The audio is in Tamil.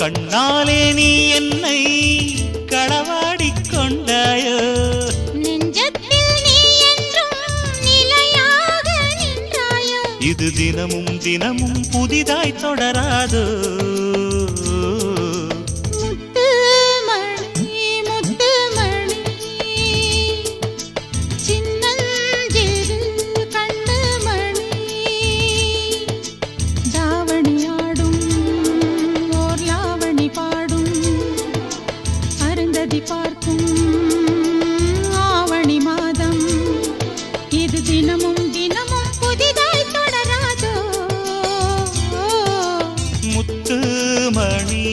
கண்ணாலே நீ என்னை களவாடிக் கொண்டாயோ நெஞ்சத்தில் நீ என்றும் நிலையாக நின்றாயோ இது தினமும் தினமும் புதிதாய் தொடராதோ பார்க்கும் ஆவணி மாதம் இது தினமும் தினமும் புதிதாய் தொடராதோ முத்து மணி